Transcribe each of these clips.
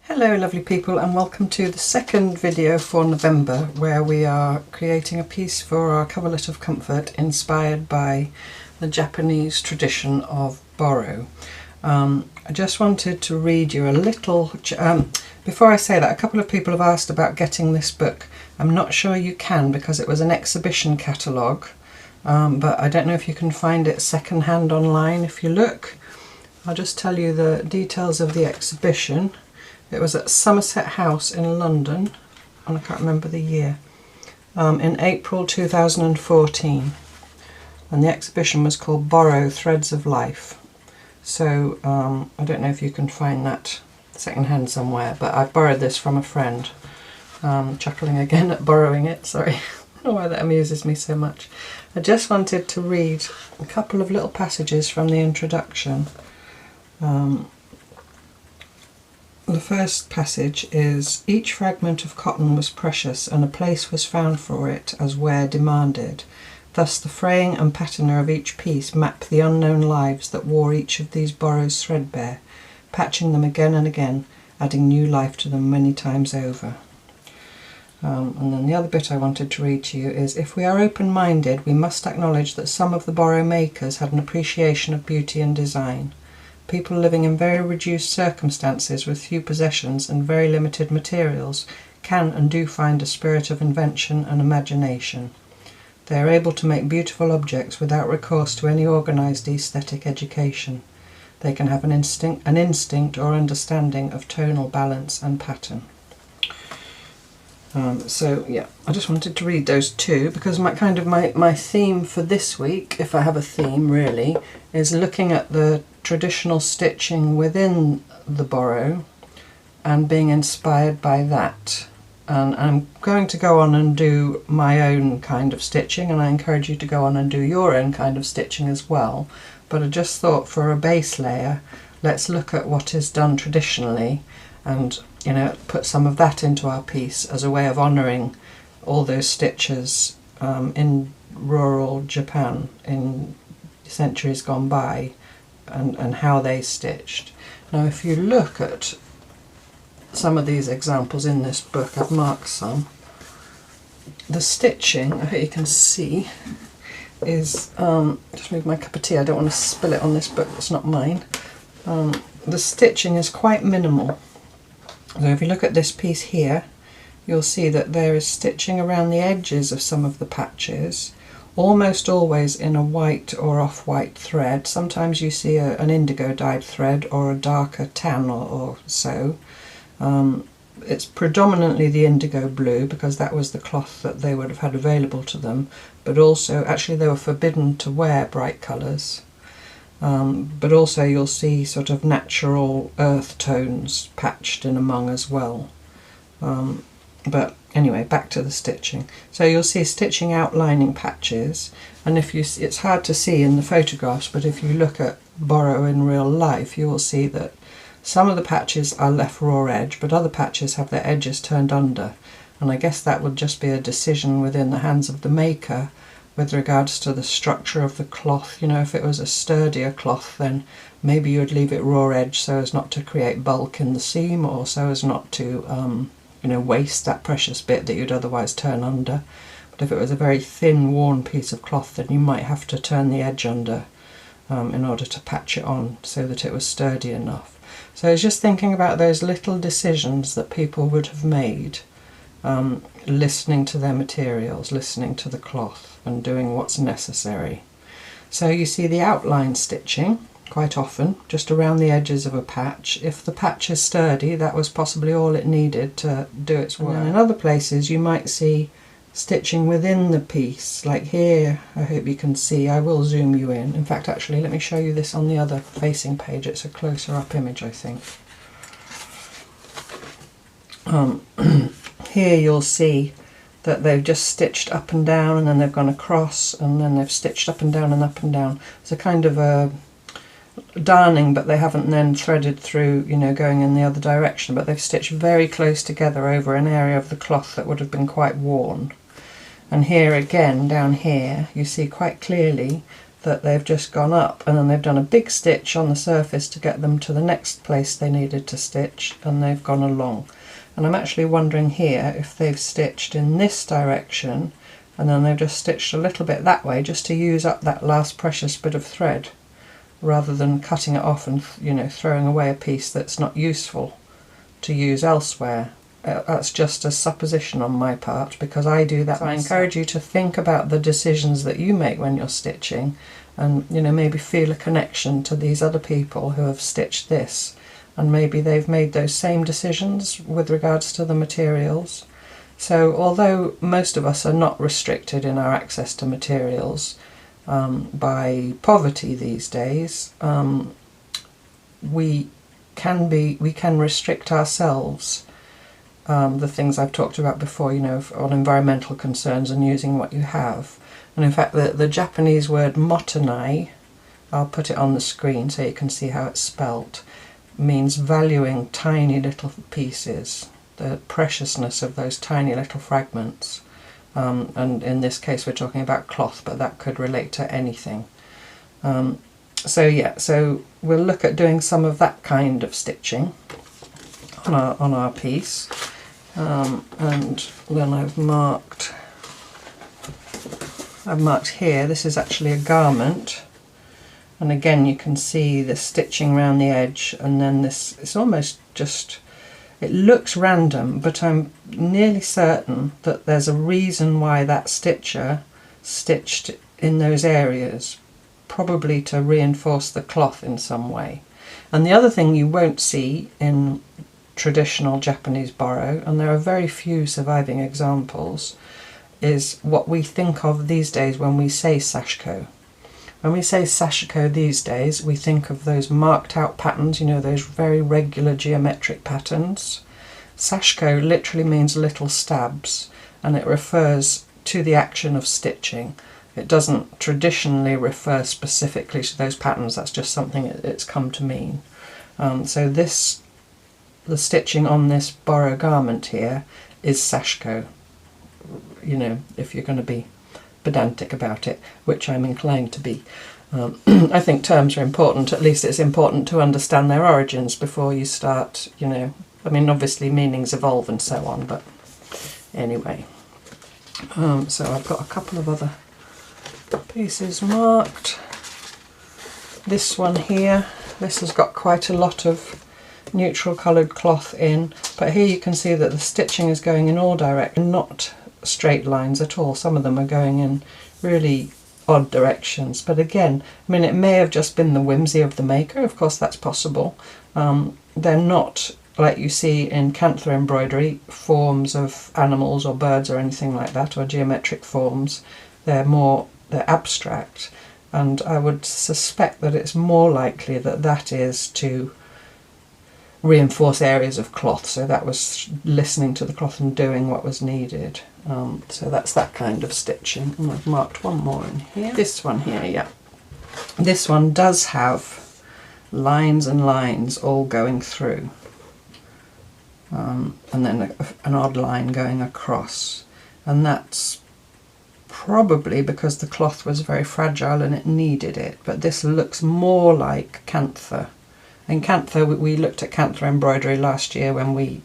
Hello lovely people, and welcome to the second video for November, where we are creating a piece for our coverlet of comfort inspired by the Japanese tradition of Boro. I just wanted to read you a little, before I say that, a couple of people have asked about getting this book. I'm not sure you can because it was an exhibition catalogue, but I don't know if you can find it second-hand online if you look. I'll just tell you the details of the exhibition. It was at Somerset House in London, and I can't remember the year, in April 2014. And the exhibition was called Boro Threads of Life. So I don't know if you can find that second-hand somewhere, but I borrowed this from a friend. Chuckling again at borrowing it, sorry. I don't know why that amuses me so much. I just wanted to read a couple of little passages from the introduction. The first passage is, "Each fragment of cotton was precious, and a place was found for it as where demanded. Thus the fraying and patina of each piece map the unknown lives that wore each of these borrows threadbare, patching them again and again, adding new life to them many times over." And then the other bit I wanted to read to you is, "If we are open-minded, we must acknowledge that some of the Boro makers had an appreciation of beauty and design. People living in very reduced circumstances with few possessions and very limited materials can and do find a spirit of invention and imagination. They are able to make beautiful objects without recourse to any organised aesthetic education. They can have an instinct or understanding of tonal balance and pattern." So yeah, I just wanted to read those two because my theme for this week, if I have a theme really, is looking at the traditional stitching within the Boro and being inspired by that. And I'm going to go on and do my own kind of stitching, and I encourage you to go on and do your own kind of stitching as well. But I just thought, for a base layer, let's look at what is done traditionally and, you know, put some of that into our piece as a way of honouring all those stitchers in rural Japan in centuries gone by, and how they stitched. Now if you look at some of these examples in this book, I've marked some, the stitching, I hope you can see, is, just move my cup of tea, I don't want to spill it on this book, it's not mine. The stitching is quite minimal. So if you look at this piece here, you'll see that there is stitching around the edges of some of the patches, almost always in a white or off-white thread. Sometimes you see an indigo dyed thread or a darker tan or so. It's predominantly the indigo blue because that was the cloth that they would have had available to them, but also, actually they were forbidden to wear bright colours. But also you'll see sort of natural earth tones patched in among as well. But anyway, back to the stitching. So you'll see stitching outlining patches, and if you see, it's hard to see in the photographs, but if you look at Boro in real life, you will see that some of the patches are left raw edge, but other patches have their edges turned under. And I guess that would just be a decision within the hands of the maker with regards to the structure of the cloth. You know, if it was a sturdier cloth, then maybe you'd leave it raw edge so as not to create bulk in the seam, or so as not to you know, waste that precious bit that you'd otherwise turn under. But if it was a very thin, worn piece of cloth, then you might have to turn the edge under in order to patch it on so that it was sturdy enough. So I was just thinking about those little decisions that people would have made, listening to their materials, listening to the cloth, and doing what's necessary. So you see the outline stitching quite often just around the edges of a patch. If the patch is sturdy, that was possibly all it needed to do its work. And in other places you might see stitching within the piece, like here. I hope you can see, I will zoom you in. In fact, actually, let me show you this on the other facing page. It's a closer up image, I think. Here you'll see that they've just stitched up and down, and then they've gone across, and then they've stitched up and down and up and down. It's a kind of a darning, but they haven't then threaded through, you know, going in the other direction, but they've stitched very close together over an area of the cloth that would have been quite worn. And here again, down here, you see quite clearly that they've just gone up and then they've done a big stitch on the surface to get them to the next place they needed to stitch, and they've gone along. And I'm actually wondering here if they've stitched in this direction and then they've just stitched a little bit that way just to use up that last precious bit of thread, rather than cutting it off and, you know, throwing away a piece that's not useful to use elsewhere. That's just a supposition on my part, because I do that. So I encourage you to think about the decisions that you make when you're stitching, and, you know, maybe feel a connection to these other people who have stitched this, and maybe they've made those same decisions with regards to the materials. So although most of us are not restricted in our access to materials by poverty these days, we can restrict ourselves. The things I've talked about before, you know, on environmental concerns and using what you have. And in fact, the Japanese word motonai, I'll put it on the screen so you can see how it's spelt, means valuing tiny little pieces, the preciousness of those tiny little fragments. And in this case we're talking about cloth, but that could relate to anything. So yeah, so we'll look at doing some of that kind of stitching on our piece. And then I've marked here, this is actually a garment, and again you can see the stitching around the edge, and then this, it's almost just, it looks random, but I'm nearly certain that there's a reason why that stitcher stitched in those areas, probably to reinforce the cloth in some way. And the other thing you won't see in traditional Japanese Boro, and there are very few surviving examples, is what we think of these days when we say Sashiko. When we say Sashiko these days, we think of those marked out patterns, you know, those very regular geometric patterns. Sashiko literally means little stabs, and it refers to the action of stitching. It doesn't traditionally refer specifically to those patterns, that's just something it's come to mean. So the stitching on this Boro garment here is Sashiko, you know, if you're going to be pedantic about it, which I'm inclined to be. I think terms are important. At least it's important to understand their origins before you start, you know, I mean obviously meanings evolve and so on, but anyway. So I've got a couple of other pieces marked. This one here, this has got quite a lot of neutral coloured cloth in, but here you can see that the stitching is going in all directions, not straight lines at all. Some of them are going in really odd directions, but again, I mean, it may have just been the whimsy of the maker, of course that's possible. They're not, like you see in Cantha embroidery, forms of animals or birds or anything like that, or geometric forms. They're abstract, and I would suspect that it's more likely that that is to reinforce areas of cloth, so that was listening to the cloth and doing what was needed. So that's that kind of stitching. And I've marked one more in here. This one here, yeah. This one does have lines and lines all going through, and then an odd line going across, and that's probably because the cloth was very fragile and it needed it, but this looks more like Cantha. In Cantha, we looked at Cantha embroidery last year when we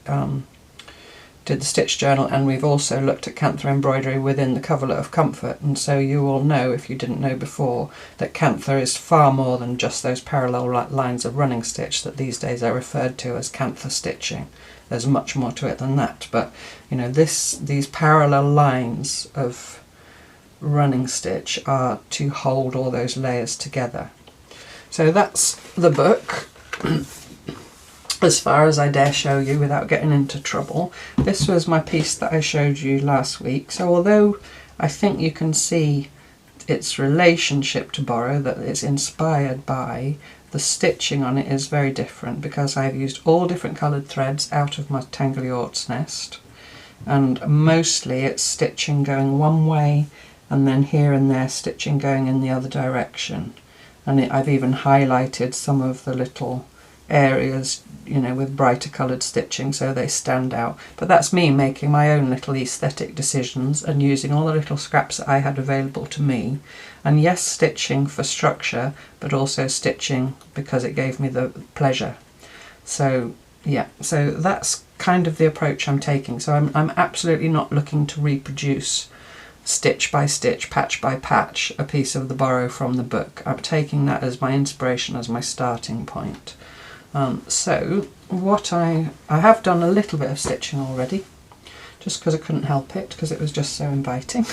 did the stitch journal, and we've also looked at Cantha embroidery within the coverlet of comfort, and so you will know, if you didn't know before, that Cantha is far more than just those parallel lines of running stitch that these days are referred to as Cantha stitching. There's much more to it than that, but you know, these parallel lines of running stitch are to hold all those layers together. So that's the book, as far as I dare show you without getting into trouble. This was my piece that I showed you last week, so although I think you can see its relationship to Boro, that it's inspired by, the stitching on it is very different, because I've used all different coloured threads out of my Tangley nest, and mostly it's stitching going one way and then here and there stitching going in the other direction. And I've even highlighted some of the little areas, you know, with brighter coloured stitching so they stand out. But that's me making my own little aesthetic decisions and using all the little scraps that I had available to me. And yes, stitching for structure, but also stitching because it gave me the pleasure. So yeah, so that's kind of the approach I'm taking. So I'm absolutely not looking to reproduce stitch by stitch, patch by patch, a piece of the Boro from the book. I'm taking that as my inspiration, as my starting point. So what I have done a little bit of stitching already, just because I couldn't help it, because it was just so inviting.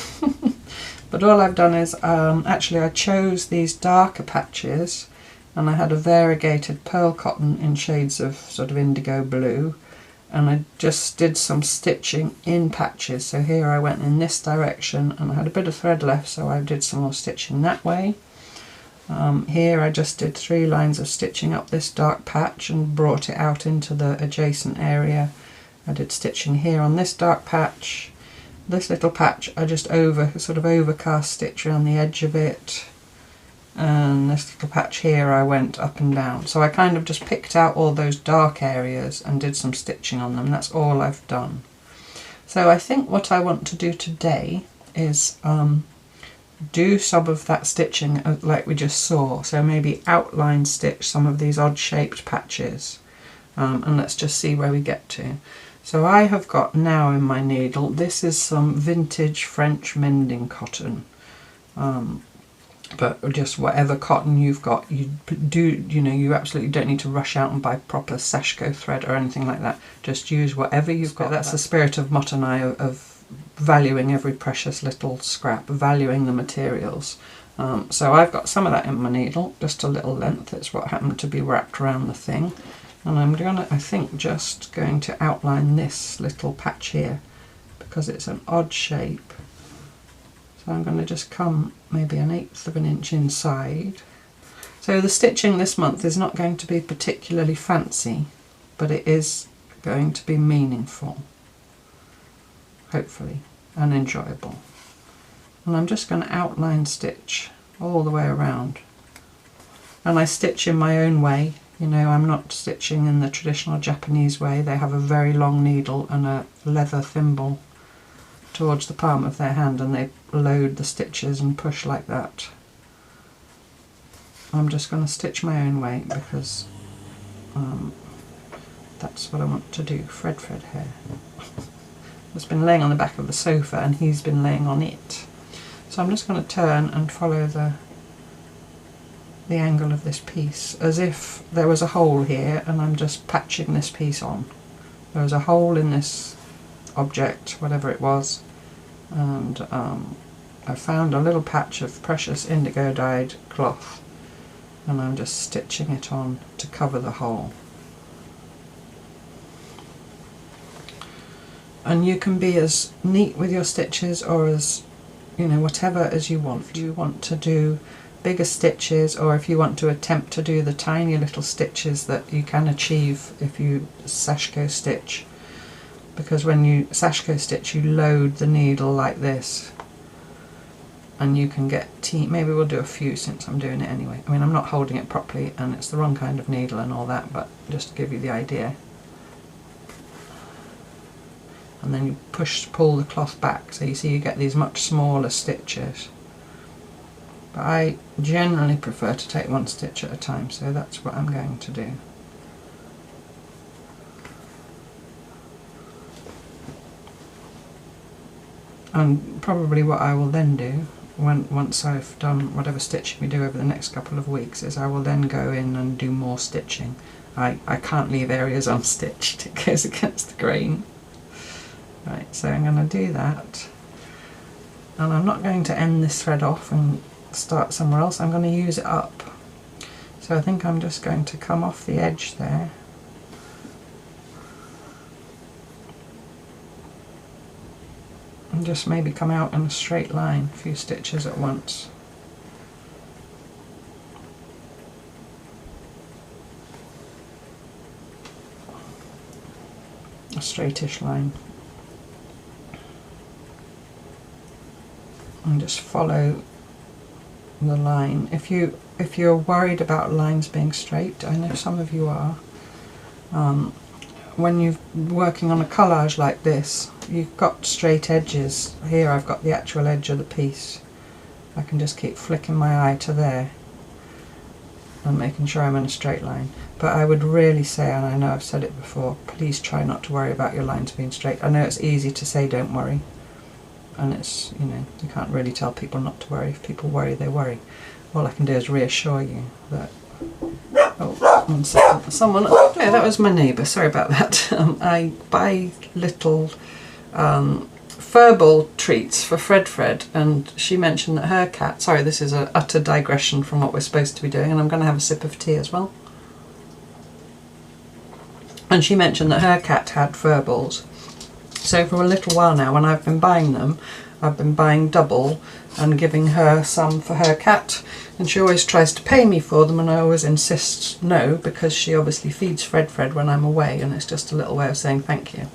But all I've done is, actually I chose these darker patches, and I had a variegated pearl cotton in shades of sort of indigo blue, and I just did some stitching in patches. So here I went in this direction, and I had a bit of thread left, so I did some more stitching that way. Here I just did 3 lines of stitching up this dark patch and brought it out into the adjacent area. I did stitching here on this dark patch. This little patch I just sort of overcast stitch around the edge of it, and this little patch here I went up and down. So I kind of just picked out all those dark areas and did some stitching on them. That's all I've done. So I think what I want to do today is do some of that stitching like we just saw, so maybe outline stitch some of these odd shaped patches, and let's just see where we get to. So I have got now in my needle, this is some vintage French mending cotton, but just whatever cotton you've got, you absolutely don't need to rush out and buy proper Sashiko thread or anything like that. Just use whatever you've got. That's the spirit of Motonai, of valuing every precious little scrap, valuing the materials. So I've got some of that in my needle, just a little length. It's what happened to be wrapped around the thing. And I'm gonna, I think, just going to outline this little patch here because it's an odd shape. So I'm going to just come maybe 1/8 of an inch inside. So the stitching this month is not going to be particularly fancy, but it is going to be meaningful, hopefully, and enjoyable. And I'm just going to outline stitch all the way around. And I stitch in my own way. You know, I'm not stitching in the traditional Japanese way. They have a very long needle and a leather thimble towards the palm of their hand, and they load the stitches and push like that. I'm just going to stitch my own way because that's what I want to do. Fred hair. It's been laying on the back of the sofa and he's been laying on it. So I'm just going to turn and follow the angle of this piece as if there was a hole here, and I'm just patching this piece on. There was a hole in this object, whatever it was, and I found a little patch of precious indigo dyed cloth, and I'm just stitching it on to cover the hole. And you can be as neat with your stitches, or as, you know, whatever as you want. If you want to do bigger stitches, or if you want to attempt to do the tiny little stitches that you can achieve if you Sashiko stitch, because when you Sashiko stitch you load the needle like this and you can get maybe we'll do a few since I'm doing it anyway. I mean, I'm not holding it properly and it's the wrong kind of needle and all that, but just to give you the idea. And then you pull the cloth back, so you see you get these much smaller stitches. But I generally prefer to take one stitch at a time, so that's what I'm going to do. And probably what I will then do, once I've done whatever stitching we do over the next couple of weeks, is I will then go in and do more stitching. I can't leave areas unstitched, it goes against the grain. Right, so I'm going to do that. And I'm not going to end this thread off and start somewhere else, I'm going to use it up. So I think I'm just going to come off the edge there and just maybe come out in a straight line, a few stitches at once. A straightish line. And just follow the line. If you're worried about lines being straight, I know some of you are, when you're working on a collage like this, you've got straight edges. Here I've got the actual edge of the piece. I can just keep flicking my eye to there and making sure I'm in a straight line. But I would really say, and I know I've said it before, please try not to worry about your lines being straight. I know it's easy to say don't worry, and it's, you know, you can't really tell people not to worry. If people worry, they worry. All I can do is reassure you that, oh, 1 second, someone, yeah, that was my neighbour, sorry about that. I buy little furball treats for Fred, and she mentioned that her cat, sorry, this is an utter digression from what we're supposed to be doing, and I'm going to have a sip of tea as well. And she mentioned that her cat had furballs. So for a little while now, when I've been buying them, I've been buying double and giving her some for her cat, and she always tries to pay me for them, and I always insist no, because she obviously feeds Fred when I'm away, and it's just a little way of saying thank you.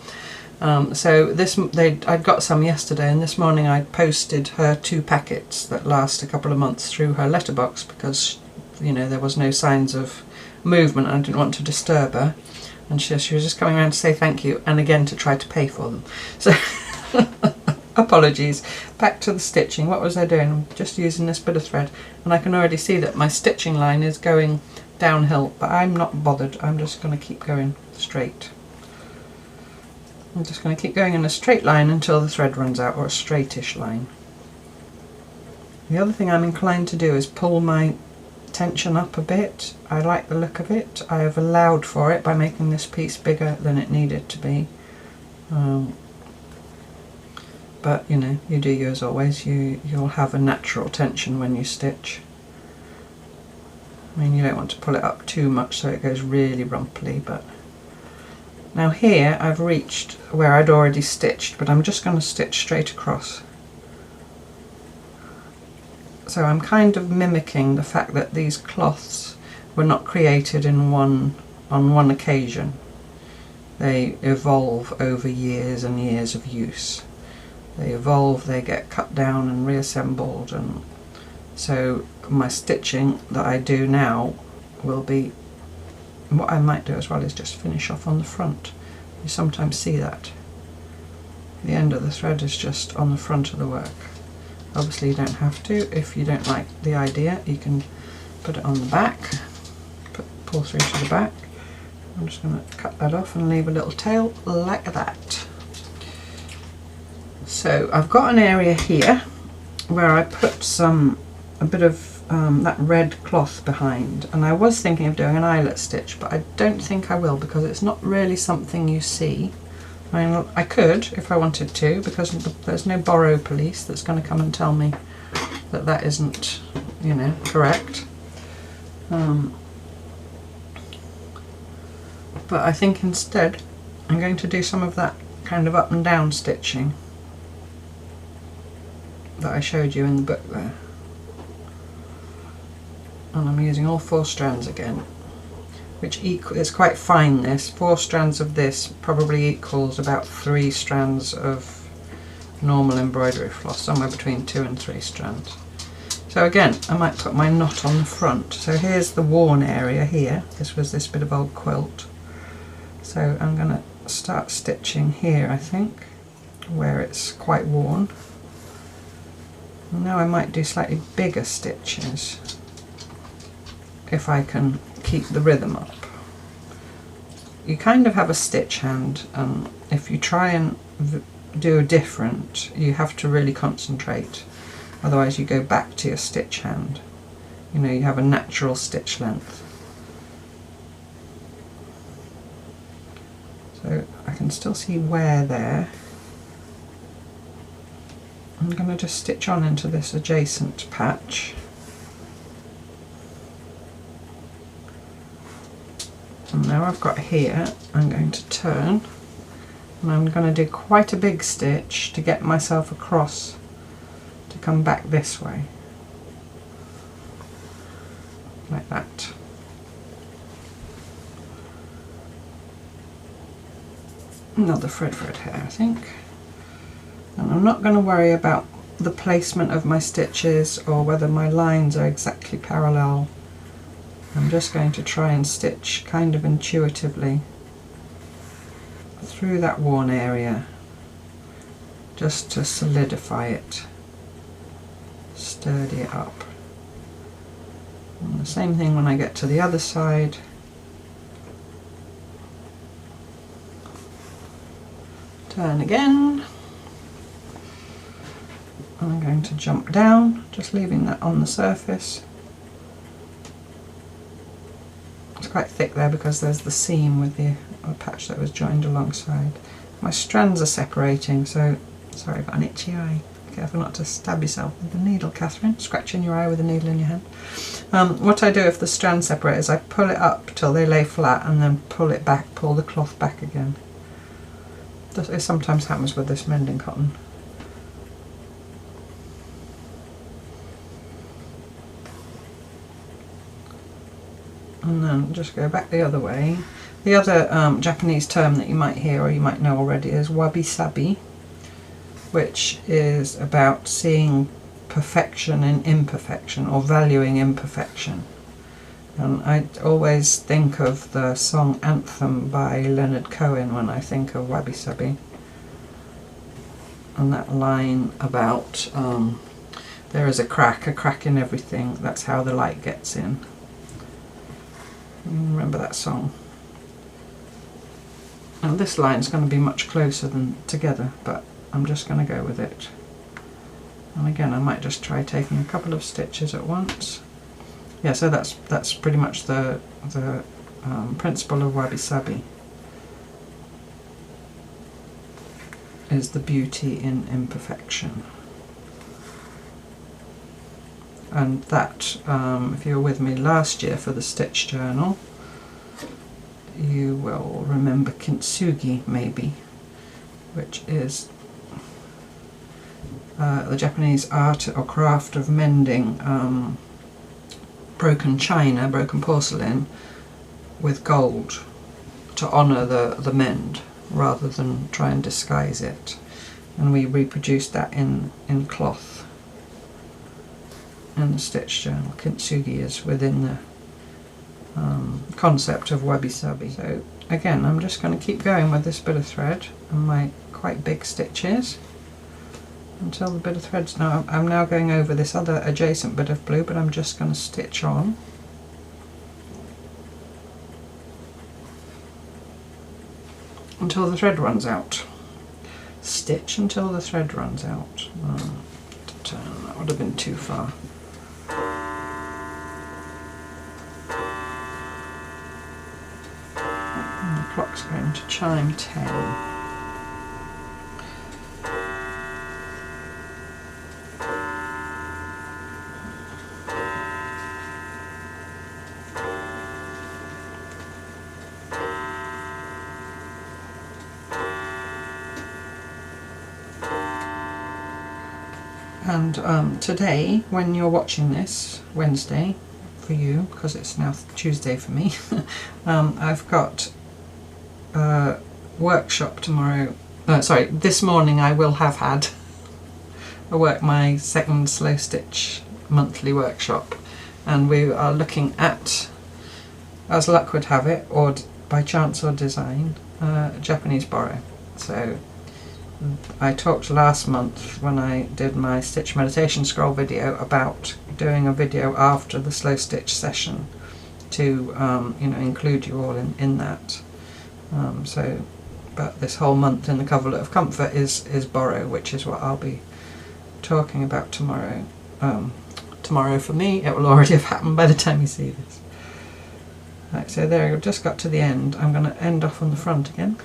So I'd got some yesterday, and this morning I posted her 2 packets that last a couple of months through her letterbox, because, you know, there was no signs of movement and I didn't want to disturb her, and she was just coming around to say thank you and again to try to pay for them. So apologies. Back to the stitching. What was I doing? I'm just using this bit of thread, and I can already see that my stitching line is going downhill, but I'm not bothered. I'm just going to keep going straight. I'm just going to keep going in a straight line until the thread runs out, or a straightish line. The other thing I'm inclined to do is pull my tension up a bit. I like the look of it. I have allowed for it by making this piece bigger than it needed to be. But you know, you do you as always. You'll have a natural tension when you stitch. I mean, you don't want to pull it up too much so it goes really rumply, but now here I've reached where I'd already stitched, but I'm just going to stitch straight across. So I'm kind of mimicking the fact that these cloths were not created on one occasion. They evolve over years and years of use. They evolve, they get cut down and reassembled, and so my stitching that I do now will be, what I might do as well is just finish off on the front. You sometimes see that. The end of the thread is just on the front of the work. Obviously you don't have to. If you don't like the idea, you can put it on the back, pull through to the back. I'm just going to cut that off and leave a little tail like that. So I've got an area here where I put a bit of that red cloth behind, and I was thinking of doing an eyelet stitch, but I don't think I will, because it's not really something you see. I mean, I could if I wanted to, because there's no Boro police that's going to come and tell me that that isn't, you know, correct. But I think instead I'm going to do some of that kind of up and down stitching that I showed you in the book there. And I'm using all 4 strands again, which it's quite fine. This 4 strands of this probably equals about 3 strands of normal embroidery floss, somewhere between 2 and 3 strands. So again, I might put my knot on the front. So here's the worn area here. This was this bit of old quilt. So I'm going to start stitching here, I think, where it's quite worn. Now I might do slightly bigger stitches if I can keep the rhythm up. You kind of have a stitch hand, and if you try and do different, you have to really concentrate, otherwise you go back to your stitch hand. You know, you have a natural stitch length. So I can still see wear there. I'm going to just stitch on into this adjacent patch. And now I've got here, I'm going to turn, and I'm going to do quite a big stitch to get myself across to come back this way, like that. Another thread here, I think. And I'm not going to worry about the placement of my stitches or whether my lines are exactly parallel. I'm just going to try and stitch kind of intuitively through that worn area just to solidify it, sturdy it up. And the same thing when I get to the other side. Turn again. And I'm going to jump down, just leaving that on the surface. It's quite thick there because there's the seam with the patch that was joined alongside. My strands are separating, so sorry, I've got an itchy eye. Careful not to stab yourself with the needle, Catherine. Scratching your eye with a needle in your hand. What I do if the strands separate is I pull it up till they lay flat and then pull it back, pull the cloth back again. It sometimes happens with this mending cotton. And then just go back the other way. The other Japanese term that you might hear or you might know already is wabi-sabi, which is about seeing perfection in imperfection or valuing imperfection. And I always think of the song Anthem by Leonard Cohen when I think of wabi-sabi. And that line about there is a crack in everything, that's how the light gets in. Remember that song? Now this line's going to be much closer than together, but I'm just going to go with it. And again, I might just try taking a couple of stitches at once. Yeah, so that's pretty much the principle of wabi-sabi. Is the beauty in imperfection. And that, if you were with me last year for the Stitch Journal, you will remember kintsugi maybe, which is the Japanese art or craft of mending broken china, broken porcelain with gold to honour the mend rather than try and disguise it. And we reproduced that in cloth. In the Stitch Journal, kintsugi is within the concept of wabi-sabi. So again, I'm just going to keep going with this bit of thread and my quite big stitches until the bit of thread's now. I'm now going over this other adjacent bit of blue, but I'm just going to stitch on. Until the thread runs out. Stitch until the thread runs out. That would have been too far. And the clock's going to chime 10. And today, when you're watching this, Wednesday for you, because it's now Tuesday for me, I've got a workshop tomorrow. Sorry, this morning I will have had my second Slow Stitch monthly workshop, and we are looking at, as luck would have it, or by chance or design, Japanese Boro. So I talked last month when I did my Stitch Meditation Scroll video about doing a video after the Slow Stitch session to include you all in that. But this whole month in the Coverlet of Comfort is Boro, which is what I'll be talking about tomorrow. Tomorrow for me, it will already have happened by the time you see this. Right, so there, I've just got to the end. I'm going to end off on the front again.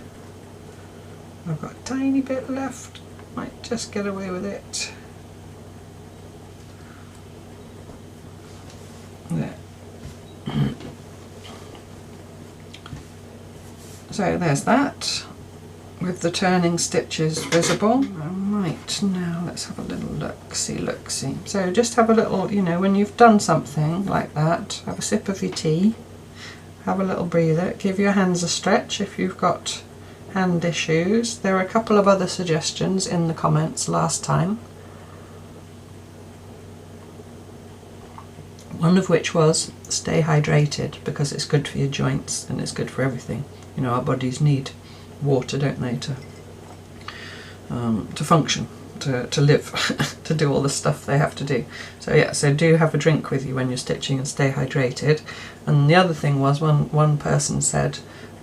I've got a tiny bit left, might just get away with it. There. So there's that, with the turning stitches visible. Right, now let's have a little look-see. So just have a little, when you've done something like that, have a sip of your tea, have a little breather, give your hands a stretch if you've got hand issues. There are a couple of other suggestions in the comments last time One of which was stay hydrated, because it's good for your joints and it's good for everything. You know, our bodies need water, don't they, to function, to live, to do all the stuff they have to do. So yeah, so do have a drink with you when you're stitching and stay hydrated. And the other thing was, one person said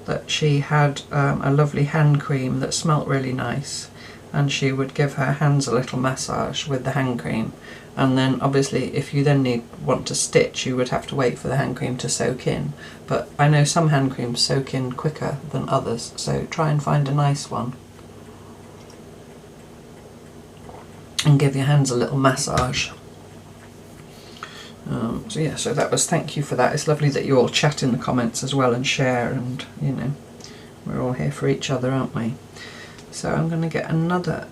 that she had a lovely hand cream that smelt really nice, and she would give her hands a little massage with the hand cream. And then obviously if you then want to stitch, you would have to wait for the hand cream to soak in. But I know some hand creams soak in quicker than others, so try and find a nice one and give your hands a little massage. So yeah, so that was, thank you for that. It's lovely that you all chat in the comments as well and share, and you know, we're all here for each other, aren't we? So I'm going to get another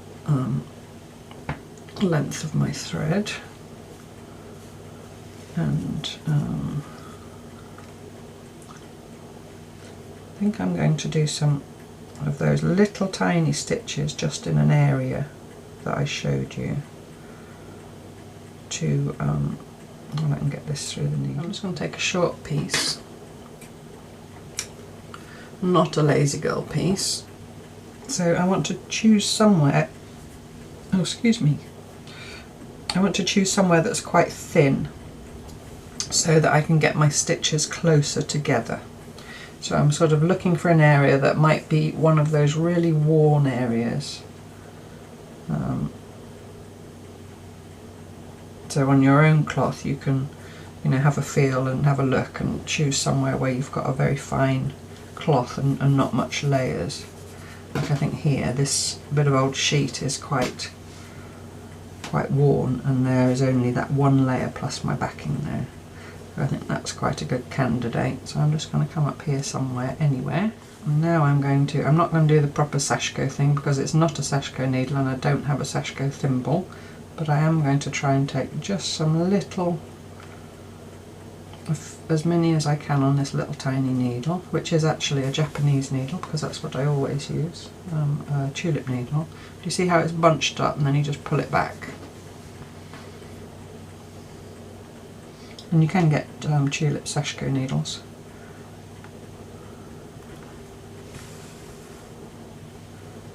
length of my thread, and I think I'm going to do some of those little tiny stitches just in an area that I showed you to well, I can get this through the needle. I'm just going to take a short piece, not a lazy girl piece. So I want to choose somewhere, oh excuse me, I want to choose somewhere that's quite thin so that I can get my stitches closer together. So I'm sort of looking for an area that might be one of those really worn areas. So on your own cloth you can, you know, have a feel and have a look and choose somewhere where you've got a very fine cloth and not much layers. Like I think here, this bit of old sheet is quite worn, and there is only that one layer plus my backing there. So I think that's quite a good candidate. So I'm just going to come up here somewhere, anywhere. And now I'm not going to do the proper Sashiko thing because it's not a Sashiko needle and I don't have a Sashiko thimble. But I am going to try and take just some little, as many as I can on this little tiny needle, which is actually a Japanese needle because that's what I always use, a tulip needle. Do you see how it's bunched up and then you just pull it back? And you can get tulip Sashiko needles.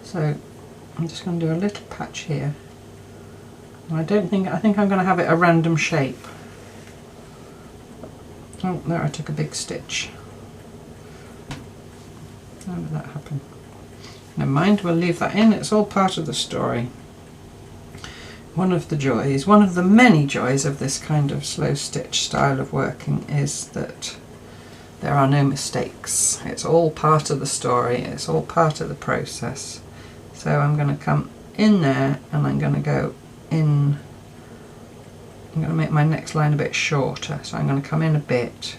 So I'm just going to do a little patch here. I think I'm going to have it a random shape. Oh, there I took a big stitch. How did that happen? Never mind, we'll leave that in, it's all part of the story. One of the joys, one of the many joys of this kind of slow stitch style of working is that there are no mistakes. It's all part of the story, it's all part of the process. So I'm going to come in there and I'm going to go in, I'm going to make my next line a bit shorter, so I'm going to come in a bit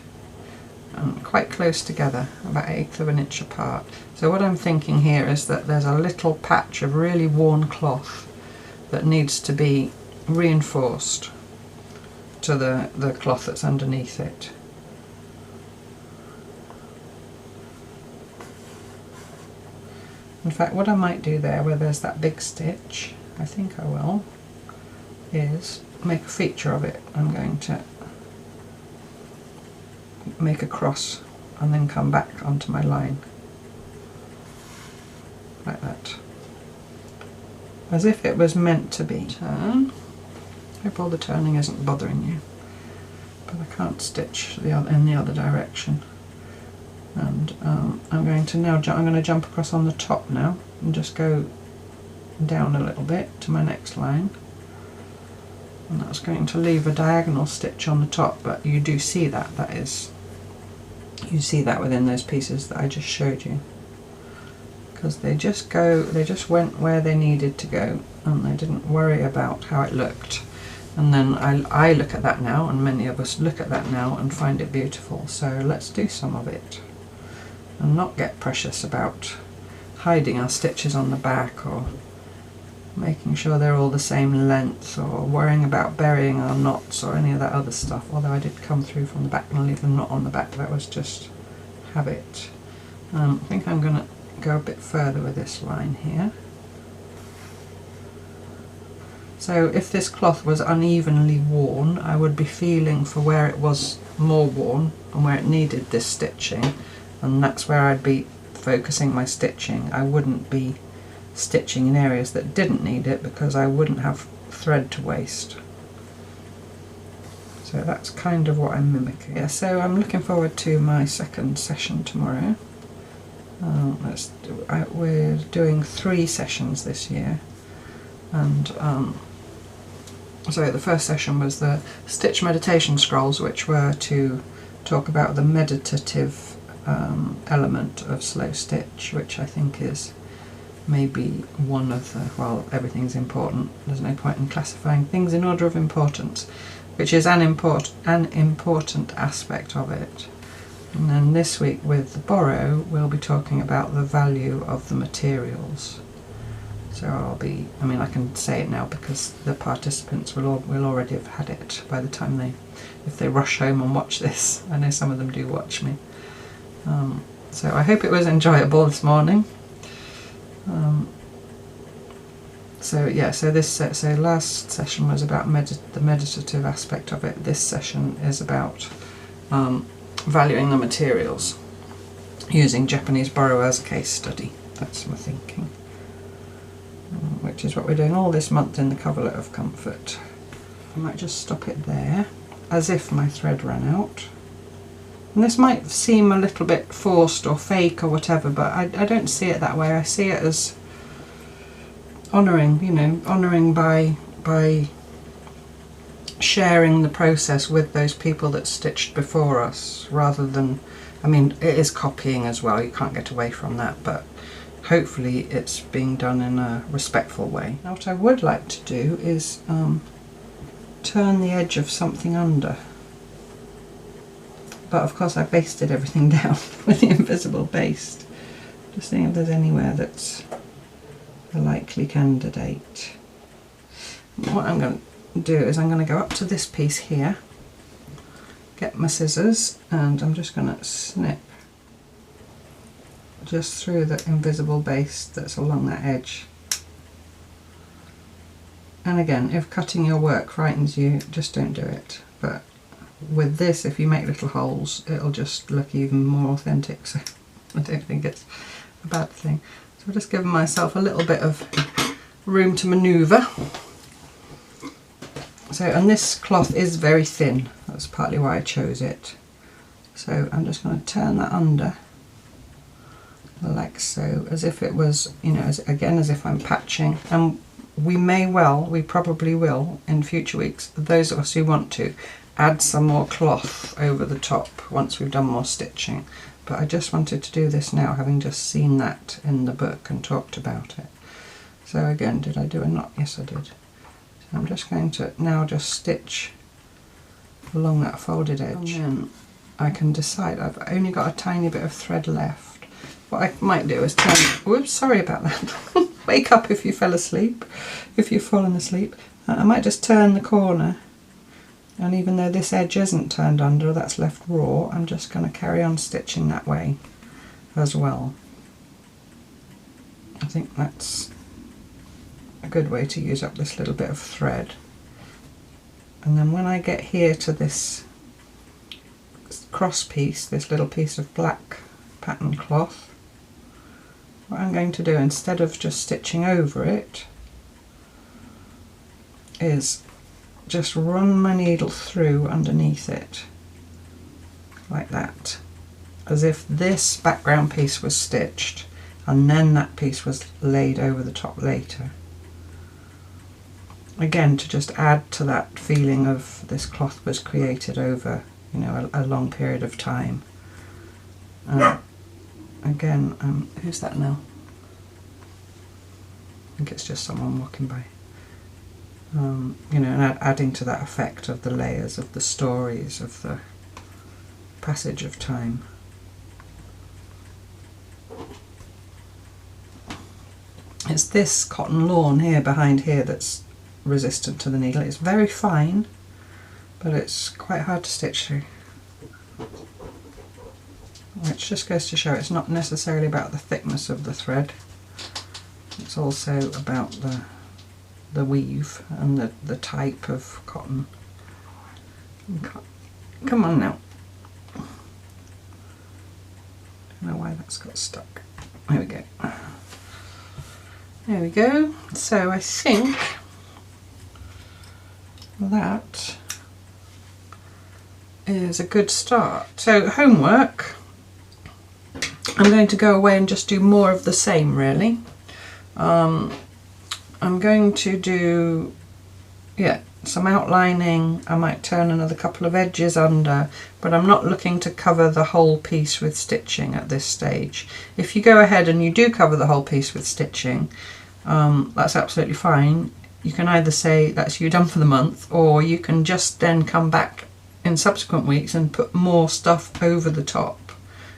and quite close together, about 1/8 of an inch apart. So what I'm thinking here is that there's a little patch of really worn cloth that needs to be reinforced to the cloth that's underneath it. In fact, what I might do there, where there's that big stitch, I think I will, is make a feature of it. I'm going to make a cross and then come back onto my line like that, as if it was meant to be. Turn. Hope all the turning isn't bothering you, but I can't stitch in the other direction. And I'm going to now jump across on the top now and just go down a little bit to my next line. And that's going to leave a diagonal stitch on the top, but you do see that, you see that within those pieces that I just showed you, because they just went where they needed to go and they didn't worry about how it looked. And then I look at that now, and many of us look at that now and find it beautiful. So let's do some of it and not get precious about hiding our stitches on the back or making sure they're all the same length or worrying about burying our knots or any of that other stuff. Although I did come through from the back and leave the knot on the back, that was just habit. I think I'm going to go a bit further with this line here. So if this cloth was unevenly worn, I would be feeling for where it was more worn and where it needed this stitching, and that's where I'd be focusing my stitching. I wouldn't be stitching in areas that didn't need it because I wouldn't have thread to waste. So that's kind of what I'm mimicking. Yeah, so I'm looking forward to my second session tomorrow. We're doing 3 sessions this year, and so the first session was the stitch meditation scrolls, which were to talk about the meditative element of slow stitch, which I think is maybe one of the, well, everything's important, there's no point in classifying things in order of importance, which is an important aspect of it. And then this week with the Boro, we'll be talking about the value of the materials. So I can say it now because the participants will already have had it by the time if they rush home and watch this. I know some of them do watch me. So I hope it was enjoyable this morning. So last session was about the meditative aspect of it. This session is about valuing the materials, using Japanese Boro as a case study. That's my thinking, which is what we're doing all this month in the coverlet of comfort. I might just stop it there, as if my thread ran out. And this might seem a little bit forced or fake or whatever, but I don't see it that way. I see it as honouring by sharing the process with those people that stitched before us, rather than, it is copying as well, you can't get away from that, but hopefully it's being done in a respectful way. Now what I would like to do is turn the edge of something under, but of course I basted everything down with the invisible baste. Just seeing if there's anywhere that's a likely candidate. What I'm going to do is I'm going to go up to this piece here, get my scissors, and I'm just going to snip just through the invisible baste that's along that edge. And again, if cutting your work frightens you, just don't do it. But with this, if you make little holes, it'll just look even more authentic, so I don't think it's a bad thing. So I've just given myself a little bit of room to manoeuvre. So, and this cloth is very thin, that's partly why I chose it. So I'm just going to turn that under, like so, as if it was, as if I'm patching. And we probably will in future weeks, those of us who want to, add some more cloth over the top once we've done more stitching. But I just wanted to do this now, having just seen that in the book and talked about it. So again, did I do a knot? Yes, I did. So I'm just going to now just stitch along that folded edge. And then I can decide, I've only got a tiny bit of thread left. What I might do is turn, whoops, sorry about that. Wake up if you fell asleep, if you've fallen asleep. I might just turn the corner, and even though this edge isn't turned under, that's left raw, I'm just going to carry on stitching that way as well. I think that's a good way to use up this little bit of thread. And then when I get here to this cross piece, this little piece of black pattern cloth, what I'm going to do, instead of just stitching over it, is just run my needle through underneath it, like that, as if this background piece was stitched and then that piece was laid over the top later. Again, to just add to that feeling of this cloth was created over, a long period of time. Again, who's that now? I think it's just someone walking by. And adding to that effect of the layers, of the stories, of the passage of time. It's this cotton lawn here behind here that's resistant to the needle. It's very fine, but it's quite hard to stitch through. Which just goes to show it's not necessarily about the thickness of the thread, it's also about the the weave and the type of cotton. Come on now. I don't know why that's got stuck. There we go. There we go. So I think that is a good start. So homework, I'm going to go away and just do more of the same really. I'm going to do, yeah, some outlining. I might turn another couple of edges under, but I'm not looking to cover the whole piece with stitching at this stage. If you go ahead and you do cover the whole piece with stitching, that's absolutely fine. You can either say that's you done for the month, or you can just then come back in subsequent weeks and put more stuff over the top.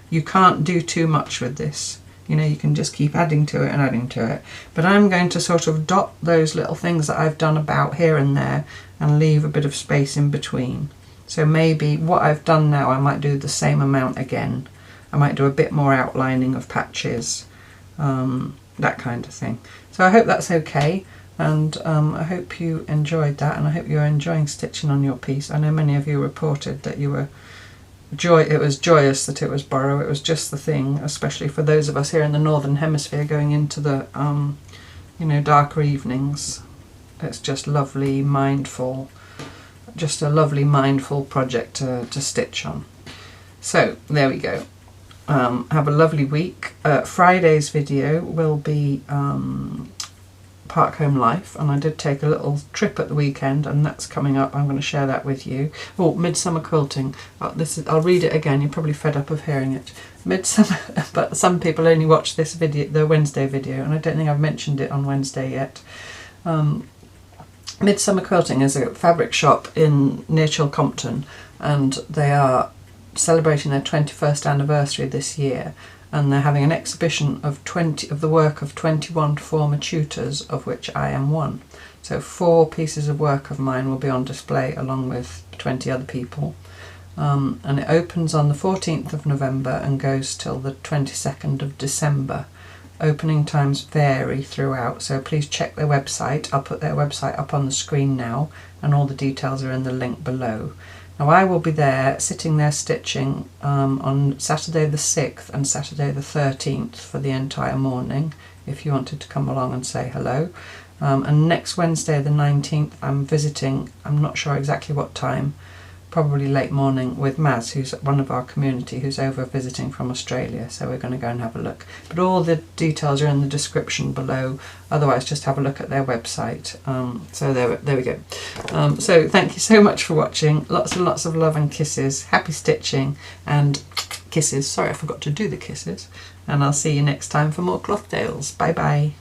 You can't do too much with this. You know, you can just keep adding to it and adding to it. But I'm going to sort of dot those little things that I've done about here and there and leave a bit of space in between. So maybe what I've done now, I might do the same amount again. I might do a bit more outlining of patches, that kind of thing. So I hope that's okay, and I hope you enjoyed that, and I hope you're enjoying stitching on your piece. I know many of you reported that you were it was joyous that it was Boro. It was just the thing, especially for those of us here in the Northern Hemisphere going into the you know, darker evenings. It's just lovely, mindful, just a lovely mindful project to stitch on. So there we go. Have a lovely week. Friday's video will be Park Home Life, and I did take a little trip at the weekend, and that's coming up. I'm going to share that with you. Oh, Midsomer Quilting. I'll read it again. You're probably fed up of hearing it. Midsomer, but some people only watch this video, the Wednesday video, and I don't think I've mentioned it on Wednesday yet. Midsomer Quilting is a fabric shop near Chilcompton, and they are celebrating their 21st anniversary this year. And they're having an exhibition of the work of 21 former tutors, of which I am one. So 4 pieces of work of mine will be on display along with 20 other people. And it opens on the 14th of November and goes till the 22nd of December. Opening times vary throughout, so please check their website. I'll put their website up on the screen now, and all the details are in the link below. Now I will be there, sitting there stitching on Saturday the 6th and Saturday the 13th for the entire morning, if you wanted to come along and say hello. And next Wednesday the 19th I'm visiting, I'm not sure exactly what time, probably late morning, with Maz, who's one of our community, who's over visiting from Australia, so we're going to go and have a look. But all the details are in the description below, otherwise just have a look at their website. So there we go. So thank you so much for watching, lots and lots of love and kisses, happy stitching and kisses. Sorry, I forgot to do the kisses, and I'll see you next time for more cloth tales. Bye bye.